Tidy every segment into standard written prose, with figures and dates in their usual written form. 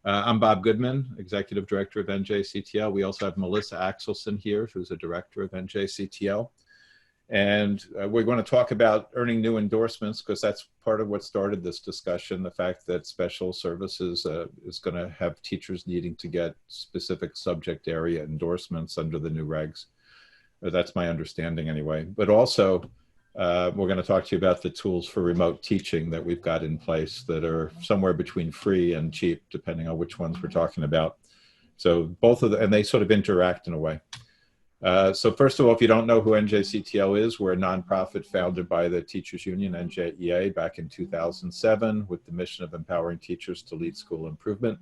I'm Bob Goodman, Executive Director of NJCTL. We also have Melissa Axelson here, who's a Director of NJCTL. And we're going to talk about earning new endorsements because that's part of what started this discussion, the fact that special services is going to have teachers needing to get specific subject area endorsements under the new regs. That's my understanding anyway. But also, we're going to talk to you about the tools for remote teaching that we've got in place that are somewhere between free and cheap, depending on which ones we're talking about. So both of them, and they sort of interact in a way. So first of all, if you don't know who NJCTL is, we're a nonprofit founded by the Teachers Union, NJEA, back in 2007 with the mission of empowering teachers to lead school improvement.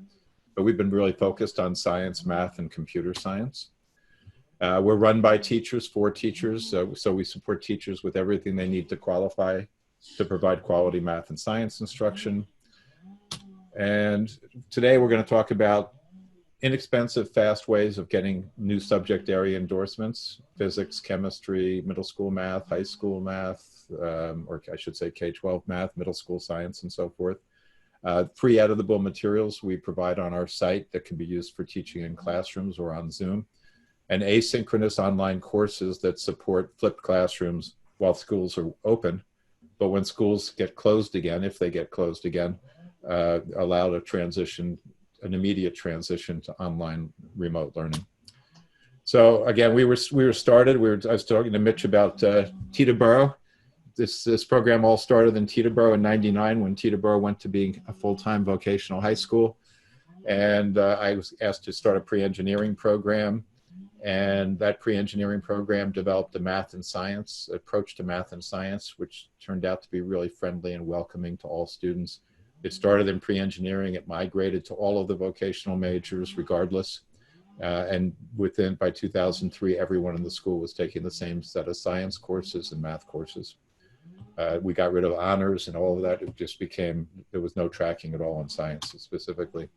But we've been really focused on science, math, and computer science. We're run by teachers, for teachers, so we support teachers with everything they need to qualify to provide quality math and science instruction. And today we're going to talk about inexpensive, fast ways of getting new subject area endorsements: physics, chemistry, middle school math, high school math, or I should say K-12 math, middle school science, and so forth. Free editable materials we provide on our site that can be used for teaching in classrooms or on Zoom, and asynchronous online courses that support flipped classrooms while schools are open, but when schools get closed again, if they get closed again, allow a transition, an immediate transition to online remote learning. So again, I was talking to Mitch about Teterboro. This program all started in Teterboro in '99 when Teterboro went to being a full-time vocational high school. And I was asked to start a pre-engineering program. And that pre-engineering program developed a math and science approach to math and science, which turned out to be really friendly and welcoming to all students. It started in pre-engineering, it migrated to all of the vocational majors regardless. And by 2003, everyone in the school was taking the same set of science courses and math courses. We got rid of honors and all of that. It just became, there was no tracking at all in science specifically.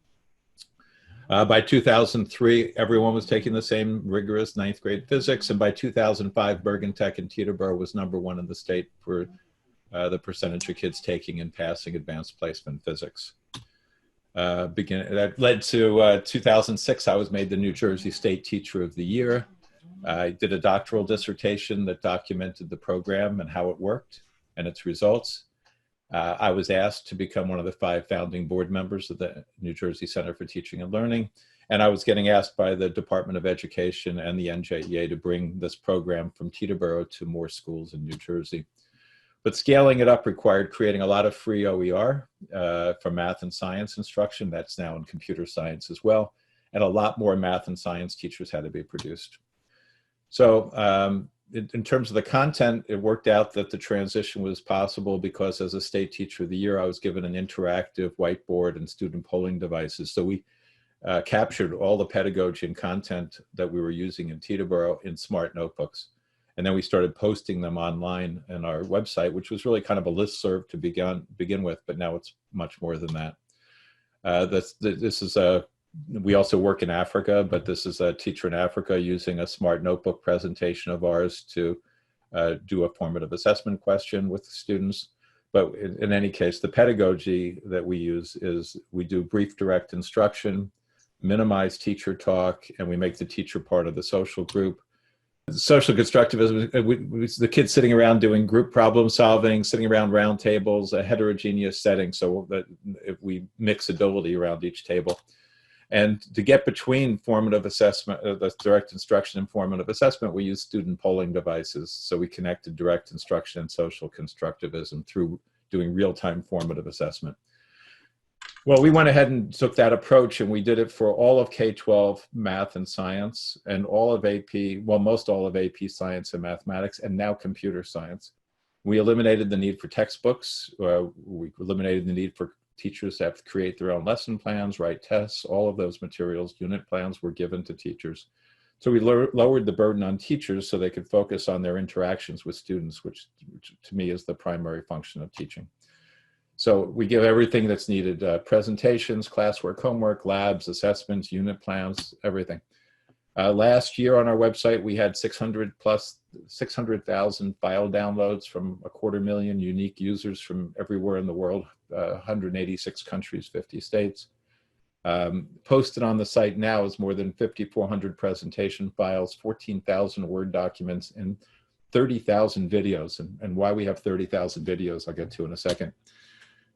By 2003, everyone was taking the same rigorous 9th grade physics. And by 2005, Bergen Tech in Teterboro was #1 in the state for the percentage of kids taking and passing advanced placement physics. That led to 2006, I was made the New Jersey State Teacher of the Year. I did a doctoral dissertation that documented the program and how it worked and its results. I was asked to become one of the 5 founding board members of the New Jersey Center for Teaching and Learning. And I was getting asked by the Department of Education and the NJEA to bring this program from Teterboro to more schools in New Jersey. But scaling it up required creating a lot of free OER for math and science instruction. That's now in computer science as well. And a lot more math and science teachers had to be produced. So in terms of the content, it worked out that the transition was possible because as a State Teacher of the Year, I was given an interactive whiteboard and student polling devices. So we captured all the pedagogy and content that we were using in Teterboro in smart notebooks. And then we started posting them online on our website, which was really kind of a listserv to begin with, but now it's much more than that. We also work in Africa, but this is a teacher in Africa using a smart notebook presentation of ours to do a formative assessment question with students. But in any case, the pedagogy that we use is we do brief direct instruction, minimize teacher talk, and we make the teacher part of the social group. Social constructivism, the kids sitting around doing group problem solving, sitting around round tables, a heterogeneous setting, so that we mix ability around each table. And to get between formative assessment, the direct instruction and formative assessment, we use student polling devices. So we connected direct instruction and social constructivism through doing real-time formative assessment. Well, we went ahead and took that approach, and we did it for all of K-12 math and science, and all of AP, well, most all of AP science and mathematics, and now computer science. We eliminated the need for textbooks. We eliminated the need for teachers to have to create their own lesson plans, write tests. All of those materials, unit plans, were given to teachers. So we lowered the burden on teachers so they could focus on their interactions with students, which to me is the primary function of teaching. So we give everything that's needed, presentations, classwork, homework, labs, assessments, unit plans, everything. Last year on our website, we had 600,000 file downloads from 250,000 unique users from everywhere in the world, 186 countries, 50 states. Posted on the site now is more than 5,400 presentation files, 14,000 Word documents, and 30,000 videos. And why we have 30,000 videos, I'll get to in a second.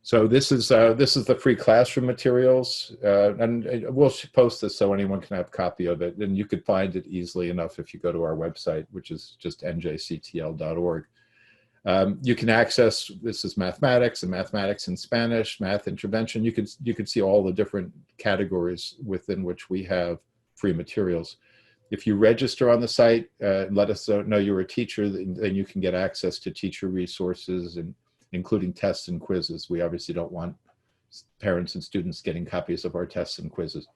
So this is the free classroom materials, and we'll post this so anyone can have a copy of it. And you could find it easily enough if you go to our website, which is just njctl.org. You can access, this is mathematics and mathematics in Spanish, math intervention. You could see all the different categories within which we have free materials. If you register on the site, let us know you're a teacher, then you can get access to teacher resources, and including tests and quizzes. We obviously don't want parents and students getting copies of our tests and quizzes.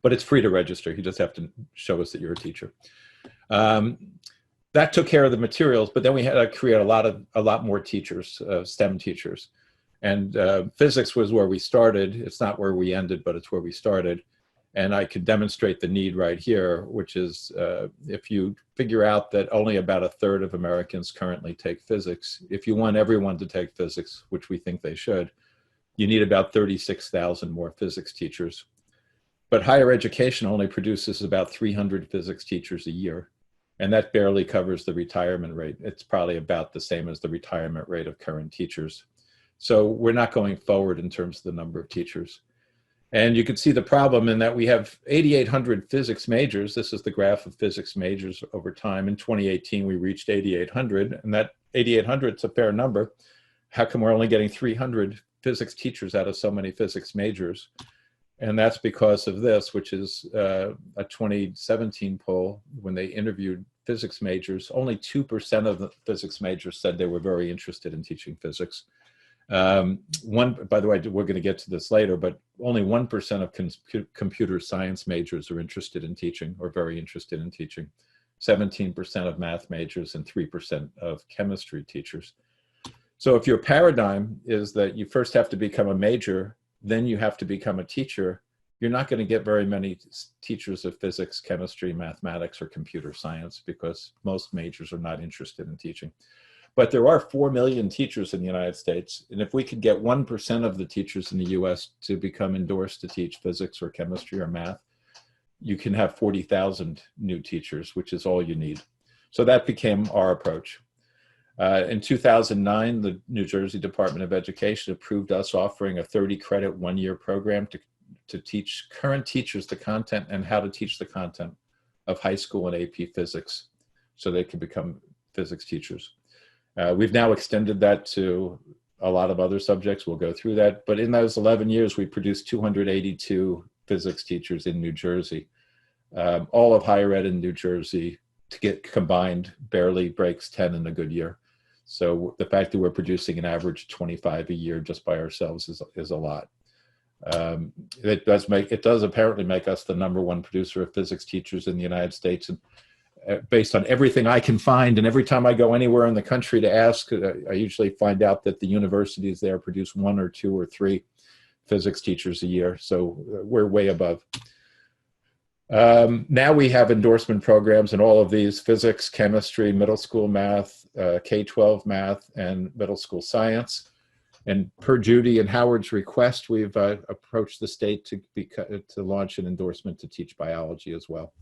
But it's free to register. You just have to show us that you're a teacher. That took care of the materials, but then we had to create a lot more teachers, STEM teachers. And physics was where we started. It's not where we ended, but it's where we started. And I could demonstrate the need right here, which is if you figure out that only about 1/3 of Americans currently take physics, if you want everyone to take physics, which we think they should, you need about 36,000 more physics teachers. But higher education only produces about 300 physics teachers a year. And that barely covers the retirement rate. It's probably about the same as the retirement rate of current teachers. So we're not going forward in terms of the number of teachers. And you can see the problem in that we have 8,800 physics majors. This is the graph of physics majors over time. In 2018, we reached 8,800, and that 8,800 is a fair number. How come we're only getting 300 physics teachers out of so many physics majors? And that's because of this, which is a 2017 poll. When they interviewed physics majors, only 2% of the physics majors said they were very interested in teaching physics. By the way, we're going to get to this later, but only 1% of computer science majors are interested in teaching or very interested in teaching. 17% of math majors and 3% of chemistry teachers. So if your paradigm is that you first have to become a major, then you have to become a teacher, you're not going to get very many teachers of physics, chemistry, mathematics, or computer science, because most majors are not interested in teaching. But there are 4 million teachers in the United States, and if we could get 1% of the teachers in the US to become endorsed to teach physics or chemistry or math, you can have 40,000 new teachers, which is all you need. So that became our approach. In 2009, the New Jersey Department of Education approved us offering a 30-credit one-year program to teach current teachers the content and how to teach the content of high school and AP physics so they can become physics teachers. We've now extended that to a lot of other subjects. We'll go through that. But in those 11 years, we produced 282 physics teachers in New Jersey. All of higher ed in New Jersey to get combined barely breaks 10 in a good year. So the fact that we're producing an average 25 a year just by ourselves is a lot. It does apparently make us the #1 producer of physics teachers in the United States. And based on everything I can find, and every time I go anywhere in the country to ask, I usually find out that the universities there produce 1 or 2 or 3 physics teachers a year. So we're way above. Now we have endorsement programs in all of these: physics, chemistry, middle school math, K-12 math, and middle school science. And per Judy and Howard's request, we've approached the state to launch an endorsement to teach biology as well.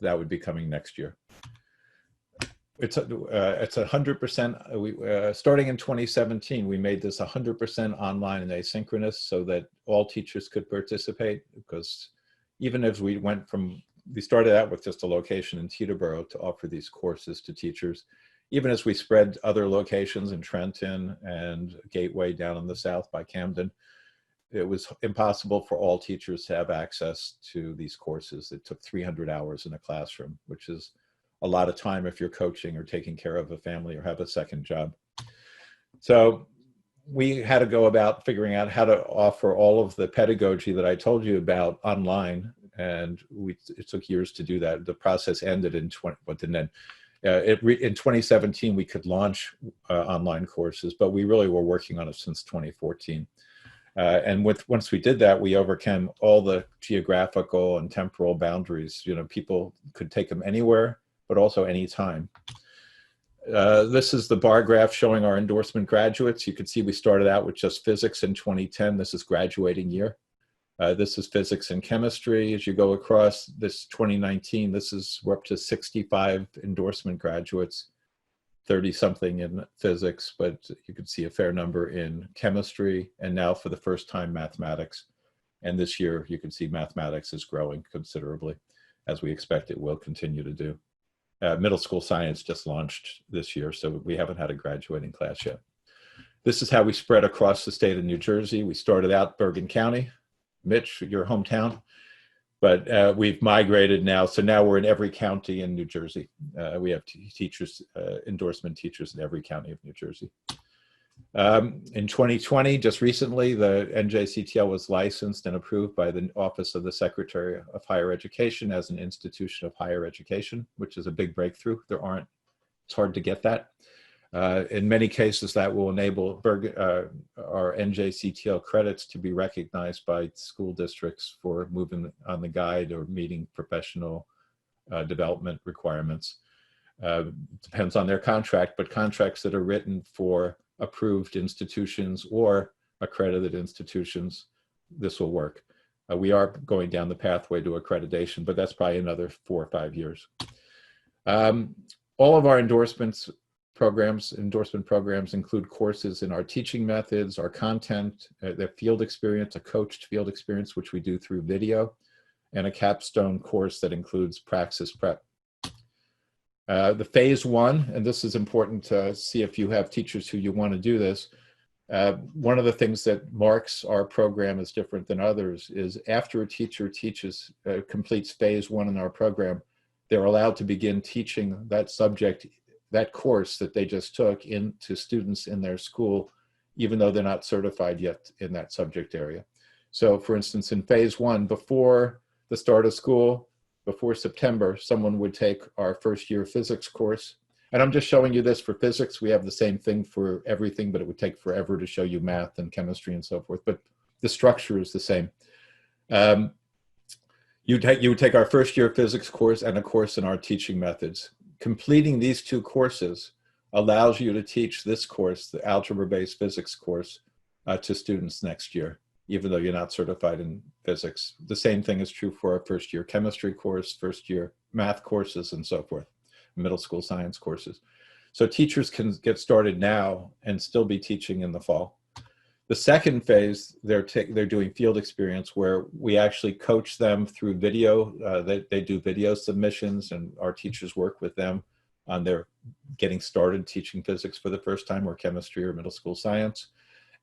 That would be coming next year. It's 100%. Starting in 2017, we made this 100% online and asynchronous so that all teachers could participate, because even as we started out with just a location in Teterboro to offer these courses to teachers. Even as we spread other locations in Trenton and Gateway down in the south by Camden, it was impossible for all teachers to have access to these courses. It took 300 hours in a classroom, which is a lot of time if you're coaching or taking care of a family or have a second job. So we had to go about figuring out how to offer all of the pedagogy that I told you about online, and it took years to do that. The process ended in 2017, we could launch online courses, but we really were working on it since 2014. And once we did that, we overcame all the geographical and temporal boundaries. You know, people could take them anywhere, but also anytime. This is the bar graph showing our endorsement graduates. You can see we started out with just physics in 2010. This is graduating year. This is physics and chemistry. As you go across this 2019, we're up to 65 endorsement graduates, 30 something in physics, but you could see a fair number in chemistry, and now for the first time mathematics. And this year you can see mathematics is growing considerably, as we expect it will continue to do. Middle school science just launched this year, so we haven't had a graduating class yet. This is how we spread across the state of New Jersey. We started out Bergen County, Mitch, your hometown, but we've migrated now. So now we're in every county in New Jersey. We have teachers, endorsement teachers in every county of New Jersey. In 2020, just recently, the NJCTL was licensed and approved by the Office of the Secretary of Higher Education as an institution of higher education, which is a big breakthrough. It's hard to get that. In many cases, that will enable our NJCTL credits to be recognized by school districts for moving on the guide or meeting professional development requirements. Depends on their contract, but contracts that are written for approved institutions or accredited institutions, this will work. We are going down the pathway to accreditation, but that's probably another 4 or 5 years. All of our endorsement programs include courses in our teaching methods, our content, the field experience, a coached field experience, which we do through video, and a capstone course that includes praxis prep. The phase 1, and this is important to see if you have teachers who you want to do this. One of the things that marks our program as different than others is after a teacher completes phase 1 in our program, they're allowed to begin teaching that subject, that course that they just took, into students in their school, even though they're not certified yet in that subject area. So for instance, in phase 1, before the start of school, before September, someone would take our first year physics course. And I'm just showing you this for physics. We have the same thing for everything, but it would take forever to show you math and chemistry and so forth. But the structure is the same. You would take our first year physics course and a course in our teaching methods. Completing these 2 courses allows you to teach this course, the algebra-based physics course, to students next year, even though you're not certified in physics. The same thing is true for our first year chemistry course, first year math courses, and so forth, middle school science courses. So teachers can get started now and still be teaching in the fall. The second phase, they're doing field experience, where we actually coach them through video. They do video submissions, and our teachers work with them on their getting started teaching physics for the first time, or chemistry or middle school science.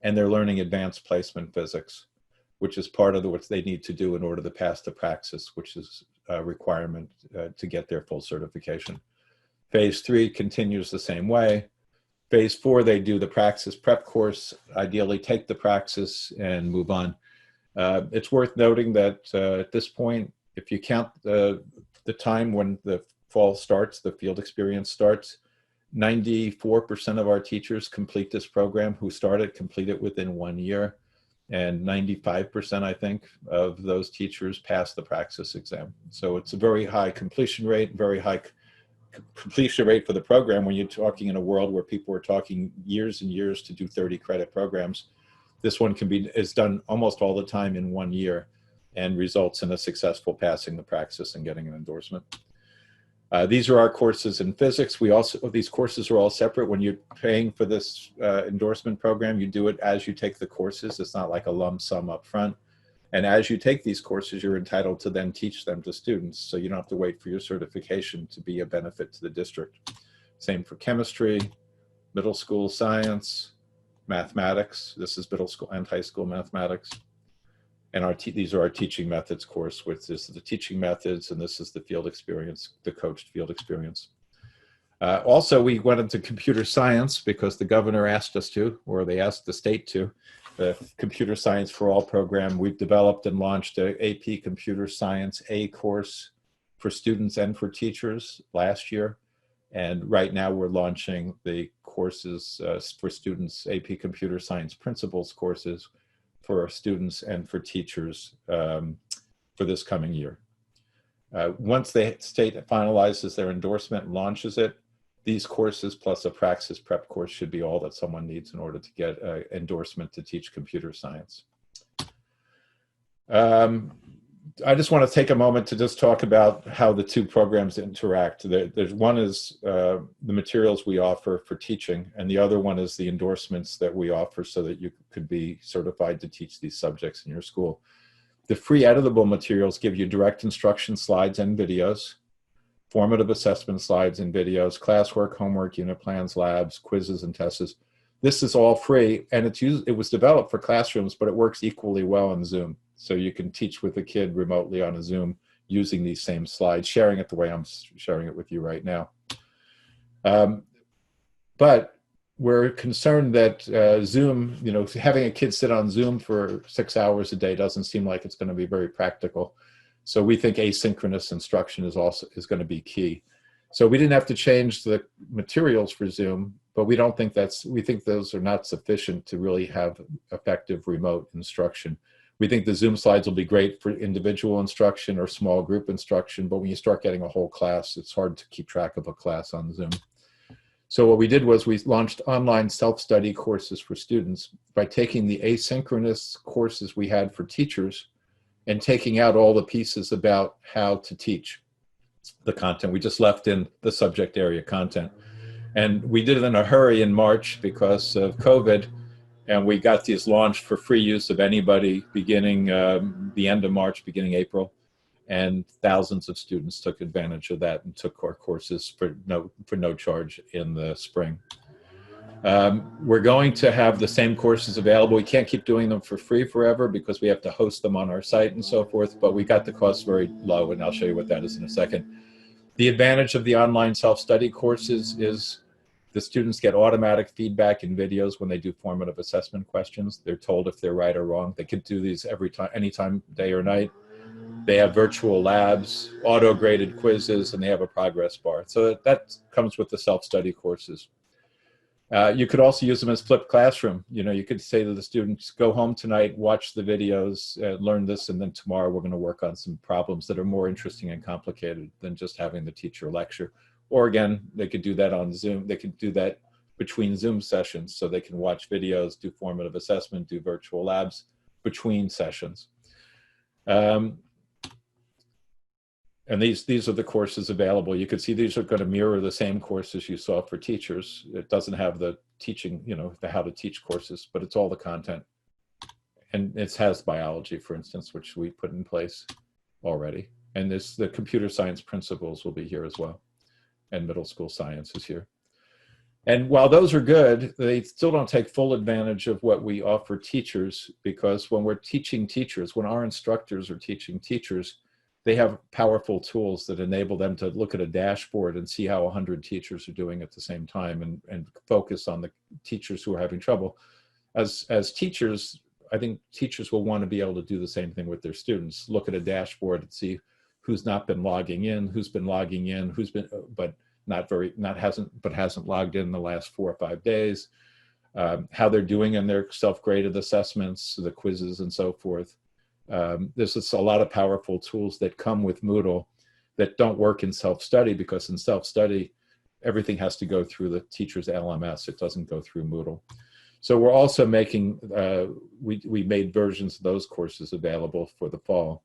And they're learning advanced placement physics, which is part of what they need to do in order to pass the praxis, which is a requirement to get their full certification. Phase 3 continues the same way. Phase 4, they do the praxis prep course, ideally take the praxis and move on. It's worth noting that at this point, if you count the time when the fall starts, the field experience starts, 94% of our teachers complete this program who complete it within 1 year. And 95%, I think, of those teachers pass the praxis exam. So it's a very high completion rate, very high completion rate for the program when you're talking in a world where people are talking years and years to do 30 credit programs. This one is done almost all the time in 1 year and results in a successful passing the praxis and getting an endorsement. These are our courses in physics. These courses are all separate. When you're paying for this endorsement program, you do it as you take the courses. It's not like a lump sum up front. And as you take these courses, you're entitled to then teach them to students. So you don't have to wait for your certification to be a benefit to the district. Same for chemistry, middle school science, mathematics. This is middle school and high school mathematics. And these are our teaching methods course, which is the teaching methods, and this is the field experience, the coached field experience. Also, we went into computer science because the governor asked us to, or they asked the state to. The Computer Science for All program, we've developed and launched an AP Computer Science A course for students and for teachers last year. And right now we're launching the courses for students, AP Computer Science Principles courses for students and for teachers for this coming year. Once the state finalizes their endorsement and launches it, these courses plus a praxis prep course should be all that someone needs in order to get an endorsement to teach computer science. Um, I just want to take a moment to just talk about how the two programs interact. There's one is the materials we offer for teaching, and the other one is the endorsements that we offer so that you could be certified to teach these subjects in your school. The free editable materials give you direct instruction slides and videos, formative assessment slides and videos, classwork, homework, unit plans, labs, quizzes, and tests. This is all free, and it was developed for classrooms, but it works equally well on Zoom. So you can teach with a kid remotely on a Zoom using these same slides, sharing it the way I'm sharing it with you right now. But we're concerned that Zoom, having a kid sit on Zoom for 6 hours a day doesn't seem like it's going to be very practical. So we think asynchronous instruction is going to be key. So we didn't have to change the materials for Zoom, but we think those are not sufficient to really have effective remote instruction. We think the Zoom slides will be great for individual instruction or small group instruction, but when you start getting a whole class, it's hard to keep track of a class on Zoom. So what we did was we launched online self-study courses for students by taking the asynchronous courses we had for teachers and taking out all the pieces about how to teach the content. We just left in the subject area content. And we did it in a hurry in March because of COVID, and we got these launched for free use of anybody beginning the end of March, beginning April. And thousands of students took advantage of that and took our courses for no charge in the spring. We're going to have the same courses available. We can't keep doing them for free forever because we have to host them on our site and so forth, but we got the cost very low, and I'll show you what that is in a second. The advantage of the online self-study courses is the students get automatic feedback in videos when they do formative assessment questions. They're told if they're right or wrong. They can do these anytime, day or night. They have virtual labs, auto-graded quizzes, and they have a progress bar. So that comes with the self-study courses. You could also use them as flipped classroom. You could say to the students, go home tonight, watch the videos, learn this, and then tomorrow we're going to work on some problems that are more interesting and complicated than just having the teacher lecture. Or again, they could do that on Zoom. They could do that between Zoom sessions, so they can watch videos, do formative assessment, do virtual labs between sessions. And these are the courses available. You can see these are going to mirror the same courses you saw for teachers. It doesn't have the teaching, the how to teach courses, but it's all the content. And it has biology, for instance, which we put in place already. And the computer science principles will be here as well. And middle school science is here. And while those are good, they still don't take full advantage of what we offer teachers, because when we're teaching teachers, when our instructors are teaching teachers, they have powerful tools that enable them to look at a dashboard and see how 100 teachers are doing at the same time and focus on the teachers who are having trouble. As teachers, I think teachers will want to be able to do the same thing with their students, look at a dashboard and see who's not been logging in, who's been logging in, who's been, but hasn't logged in the last 4 or 5 days, how they're doing in their self-graded assessments, the quizzes and so forth. There's just a lot of powerful tools that come with Moodle that don't work in self-study, because in self-study, everything has to go through the teacher's LMS. It doesn't go through Moodle. So we're also making, we made versions of those courses available for the fall.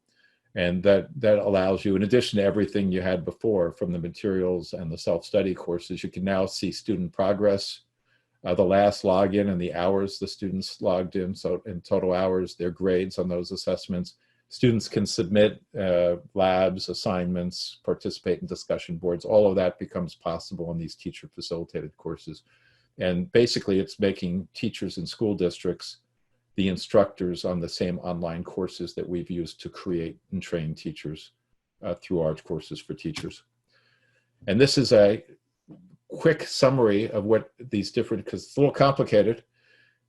And that allows you, in addition to everything you had before from the materials and the self-study courses, you can now see student progress, the last login and the hours the students logged in, so in total hours, their grades on those assessments. Students can submit labs, assignments, participate in discussion boards. All of that becomes possible in these teacher-facilitated courses. And basically, it's making teachers in school districts the instructors on the same online courses that we've used to create and train teachers through our courses for teachers. And this is a quick summary of what these different, because it's a little complicated.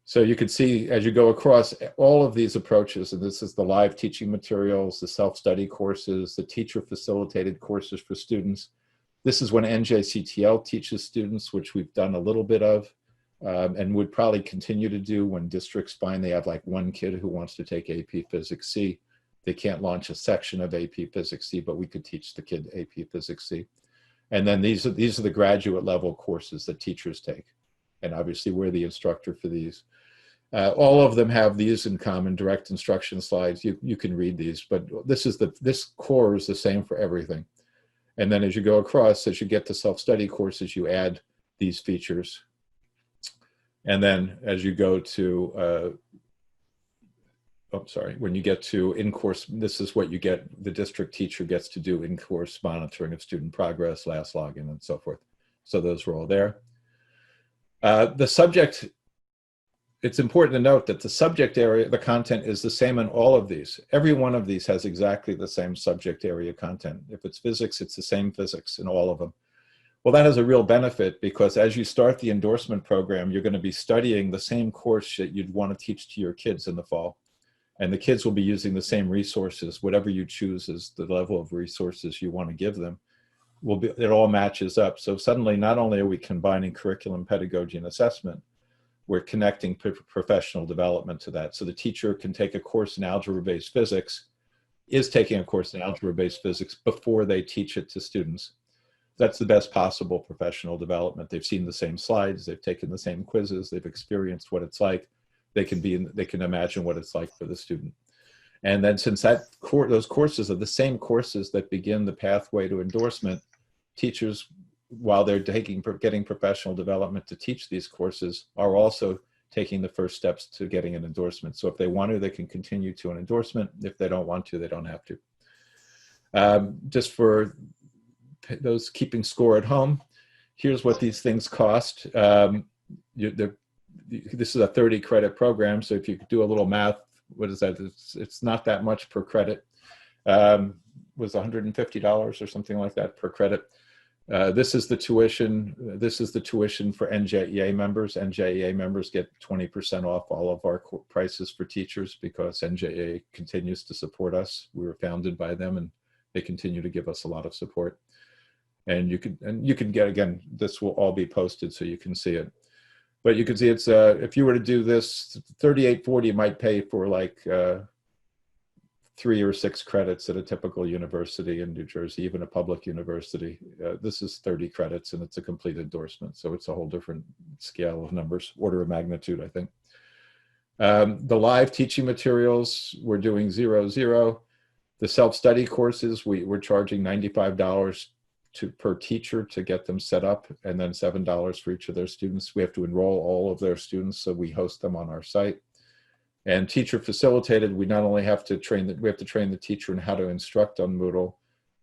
So you can see as you go across all of these approaches, and this is the live teaching materials, the self-study courses, the teacher-facilitated courses for students. This is when NJCTL teaches students, which we've done a little bit of, and would probably continue to do when districts find they have like one kid who wants to take AP Physics C. They can't launch a section of AP Physics C, but we could teach the kid AP Physics C. And then these are the graduate level courses that teachers take. And obviously we're the instructor for these. All of them have these in common, direct instruction slides. You can read these, but this core is the same for everything. And then as you go across, as you get to self-study courses, you add these features. And then as you go to, when you get to in-course, this is what you get, the district teacher gets to do in-course monitoring of student progress, last login, and so forth. So those were all there. The subject, it's important to note that the subject area, the content is the same in all of these. Every one of these has exactly the same subject area content. If it's physics, it's the same physics in all of them. Well, that has a real benefit because as you start the endorsement program, you're going to be studying the same course that you'd want to teach to your kids in the fall. And the kids will be using the same resources. Whatever you choose is the level of resources you want to give them. It all matches up. So suddenly, not only are we combining curriculum, pedagogy, and assessment, we're connecting professional development to that. So the teacher can take a course in algebra-based physics, is taking a course in algebra-based physics before they teach it to students. That's the best possible professional development. They've seen the same slides, they've taken the same quizzes, they've experienced what it's like. They can imagine what it's like for the student. And then since those courses are the same courses that begin the pathway to endorsement, teachers, while they're getting professional development to teach these courses, are also taking the first steps to getting an endorsement. So if they want to, they can continue to an endorsement. If they don't want to, they don't have to. Just for those keeping score at home, here's what these things cost. This is a 30 credit program, so if you could do a little math, what is that? It's not that much per credit. Was $150 or something like that per credit. This is the tuition. This is the tuition for NJEA members. NJEA members get 20% off all of our prices for teachers because NJEA continues to support us. We were founded by them, and they continue to give us a lot of support. And you can get, again, this will all be posted so you can see it. But you can see it's if you were to do this, $38.40 might pay for like 3 or 6 credits at a typical university in New Jersey, even a public university. This is 30 credits and it's a complete endorsement. So it's a whole different scale of numbers, order of magnitude, I think. The live teaching materials, we're doing 0-0. The self-study courses, we're charging $95 per teacher to get them set up, and then $7 for each of their students. We have to enroll all of their students, so we host them on our site. And teacher facilitated, we not only have to train the teacher in how to instruct on Moodle,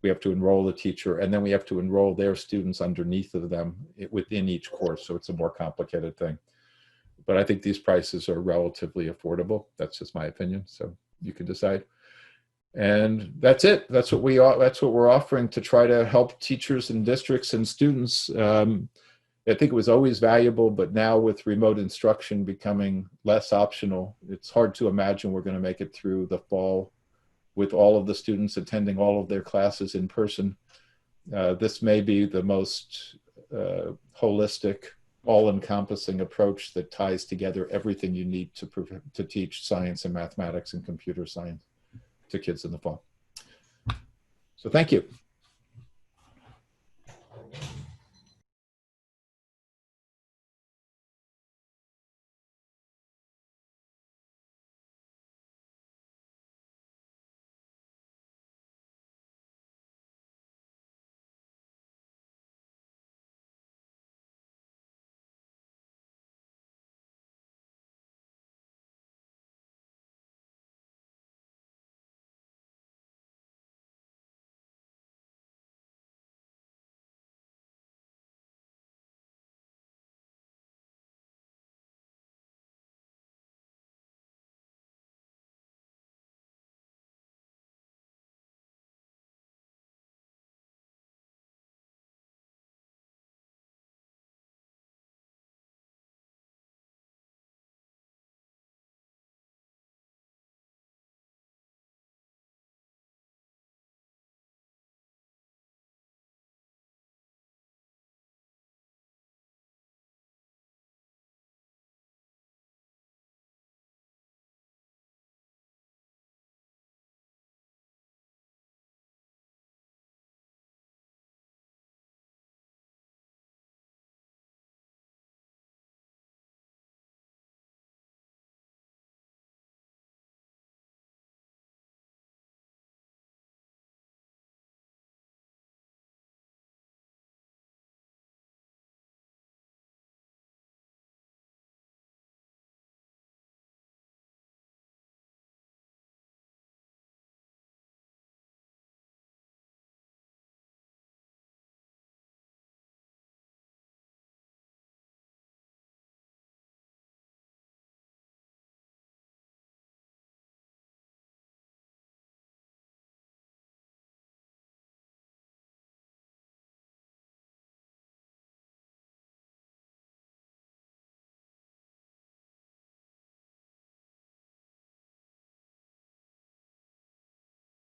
we have to enroll the teacher, and then we have to enroll their students underneath of them within each course. So it's a more complicated thing. But I think these prices are relatively affordable. That's just my opinion. So you can decide. And that's it. That's what we're offering to try to help teachers and districts and students. I think it was always valuable, but now with remote instruction becoming less optional, it's hard to imagine we're going to make it through the fall with all of the students attending all of their classes in person. This may be the most holistic, all-encompassing approach that ties together everything you need to teach science and mathematics and computer science to kids in the fall. So thank you.